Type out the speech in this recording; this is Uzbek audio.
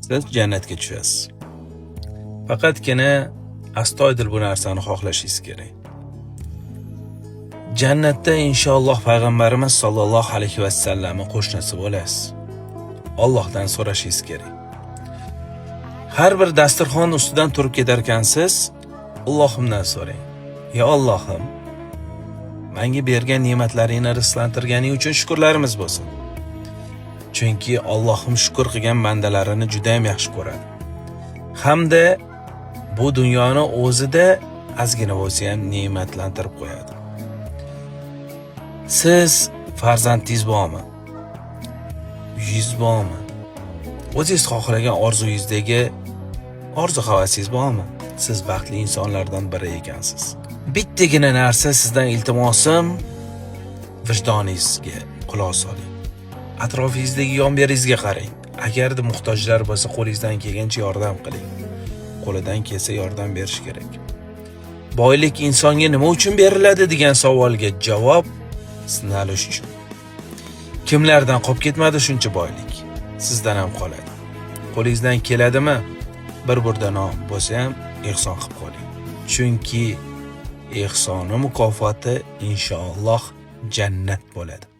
siz jannatga tushasiz. Faqatgina astoydil bu narsani xohlashingiz kerak. Jannatda inshaalloh payg'ambarimiz sollallohu alayhi va sallamning qo'shnisi bo'lasiz. Allohdan so'rashingiz kerak. Har bir dasturxon ustidan turib ketar ekansiz, Allohimdan so'rang. Ya Allohim, menga bergan ne'matlaringni rizqlantirganing uchun shukrlarimiz bo'lsin. Chunki Allohim shukr qilgan bandalarini juda ham yaxshi ko'radi. Hamda bu dunyoni o'zida ozgina bo'lsa ham ne'matlantirib qo'yadi. Siz farzandingiz bormi? Uyingiz bormi? O'zingiz xohlagan orzuyingizdagi orzu-havasingiz bormi? Siz baxtli insonlardan biri ekansiz. Bittagina narsa sizdan iltimosim, vijdoningizga quloq soling. Atrofingizdagi yon-beringizga qarang. Agarda muhtojlar bo'lsa, qo'lingizdan kelgancha yordam qiling. Qo'lidan kelsa yordam berish kerak. Boylik insonga nima uchun beriladi degan savolga javob sinalish uchun. Kimlardan qolib ketmadi shuncha boylik? Sizdan ham qoladi. Qo'lingizdan keladimi? Bir burda non bo'lsa ham ehson qilib qo'ying. Chunki ehsoni mukofoti inshaalloh jannat bo'ladi.